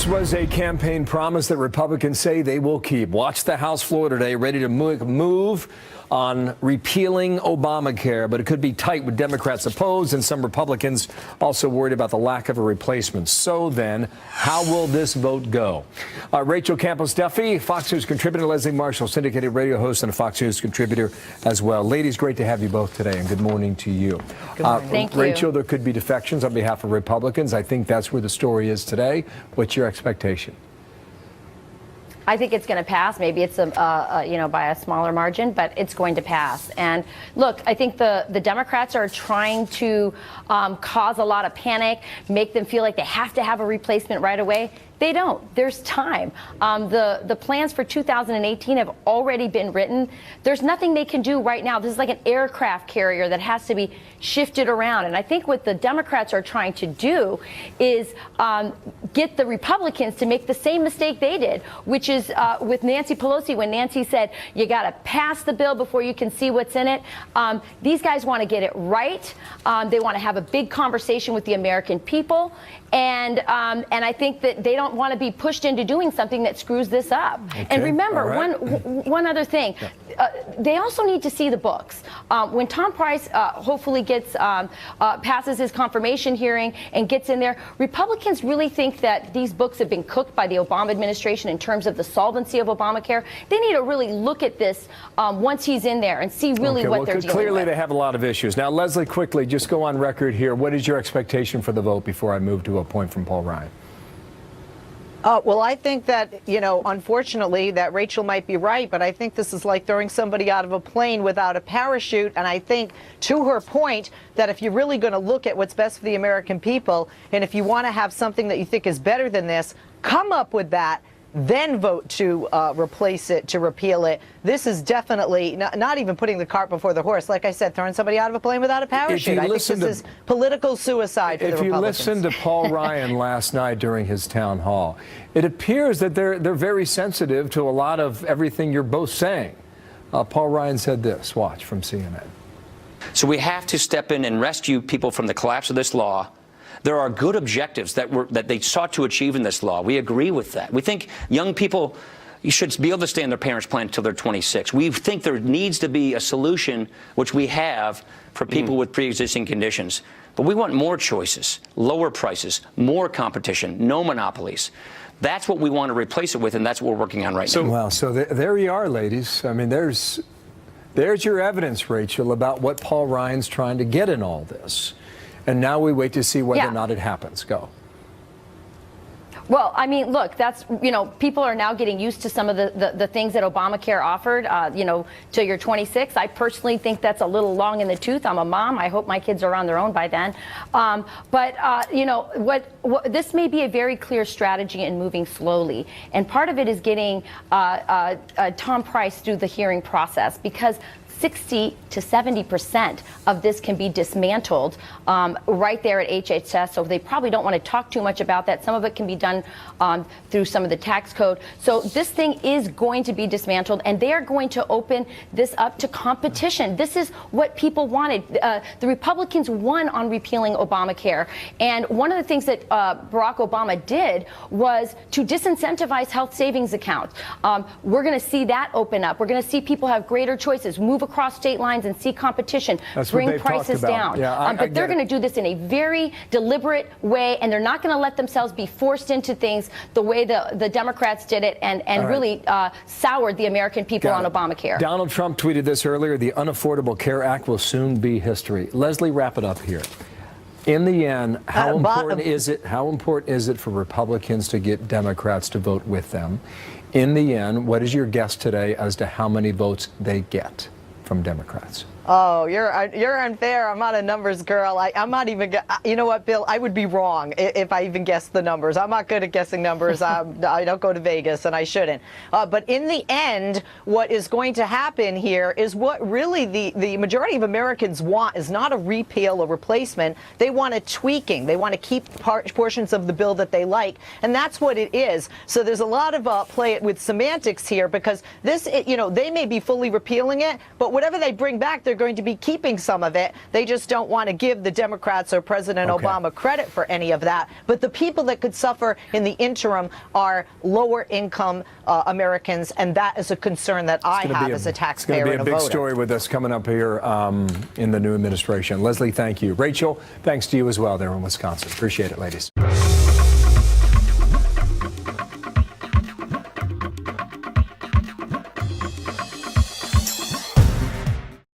was a campaign promise that Republicans say they will keep. Watch the House floor today, ready to move on repealing Obamacare, but it could be tight with Democrats opposed and some Republicans also worried about the lack of a replacement. So then, how will this vote go? Rachel Campos-Duffy, Fox News contributor, Leslie Marshall, syndicated radio host and a Fox News contributor as well. Ladies, great to have you both today, and good morning to you. Good morning. Thank you. Rachel, there could be defections on behalf of Republicans. I think that's where the story is today. What's your expectation? I think it's going to pass. Maybe it's by a smaller margin, but it's going to pass. And look, I think the Democrats are trying to cause a lot of panic, make them feel like they have to have a replacement right away. They don't. There's time. The plans for 2018 have already been written. There's nothing they can do right now. This is like an aircraft carrier that has to be shifted around. And I think what the Democrats are trying to do is get the Republicans to make the same mistake they did, which is with Nancy Pelosi, when Nancy said, you got to pass the bill before you can see what's in it. These guys want to get it right. They want to have a big conversation with the American people. And I think that they don't want to be pushed into doing something that screws this up. Okay. And remember, one other thing. Yeah. They also need to see the books. When Tom Price hopefully gets passes his confirmation hearing and gets in there, Republicans really think that these books have been cooked by the Obama administration in terms of the solvency of Obamacare. They need to really look at this once he's in there and see really what they're dealing with. Clearly they have a lot of issues. Now, Leslie, quickly, just go on record here. What is your expectation for the vote before I move to a point from Paul Ryan? Well, I think that, unfortunately, that Rachel might be right, but I think this is like throwing somebody out of a plane without a parachute. And I think, to her point, that if you're really going to look at what's best for the American people, and if you want to have something that you think is better than this, come up with that, then vote to replace it, to repeal it. This is definitely not even putting the cart before the horse. Like I said, throwing somebody out of a plane without a parachute. I think this is political suicide for the Republicans. If you listened to Paul Ryan last night during his town hall, it appears that they're very sensitive to a lot of everything you're both saying. Paul Ryan said this. Watch from CNN. So we have to step in and rescue people from the collapse of this law. There are good objectives that they sought to achieve in this law. We agree with that. We think young people should be able to stay on their parents' plan until they're 26. We think there needs to be a solution, which we have, for people with pre-existing conditions. But we want more choices, lower prices, more competition, no monopolies. That's what we want to replace it with, and that's what we're working on right now. Well, so there you are, ladies. I mean, there's your evidence, Rachel, about what Paul Ryan's trying to get in all this. And now we wait to see whether or not it happens. Go. Well, I mean, look, that's, people are now getting used to some of the things that Obamacare offered, till you're 26. I personally think that's a little long in the tooth. I'm a mom. I hope my kids are on their own by then. This may be a very clear strategy in moving slowly. And part of it is getting Tom Price through the hearing process, because 60 to 70% of this can be dismantled right there at HHS. So they probably don't want to talk too much about that. Some of it can be done through some of the tax code. So this thing is going to be dismantled, and they are going to open this up to competition. This is what people wanted. The Republicans won on repealing Obamacare. And one of the things that Barack Obama did was to disincentivize health savings accounts. We're going to see that open up. We're going to see people have greater choices, move across state lines and see competition, bring prices down. Yeah, but they're going to do this in a very deliberate way, and they're not going to let themselves be forced into things the way the Democrats did it and really soured the American people on Obamacare. Donald Trump tweeted this earlier. The Unaffordable Care Act will soon be history. Leslie, wrap it up here. In the end, how important is it for Republicans to get Democrats to vote with them? In the end, what is your guess today as to how many votes they get from Democrats? Oh, you're unfair. I'm not a numbers girl. I'm not even. You know what, Bill? I would be wrong if I even guessed the numbers. I'm not good at guessing numbers. I don't go to Vegas, and I shouldn't. But in the end, what is going to happen here is what really the majority of Americans want is not a repeal or replacement. They want a tweaking. They want to keep portions of the bill that they like, and that's what it is. So there's a lot of play with semantics here, because this, they may be fully repealing it, but whatever they bring back, they're going to be keeping some of it. They just don't want to give the Democrats or President Obama credit for any of that. But the people that could suffer in the interim are lower income Americans, and that is a concern that I have as a taxpayer and a voter. It's going to be a big story with us coming up here in the new administration. Leslie, thank you. Rachel, thanks to you as well there in Wisconsin. Appreciate it, ladies.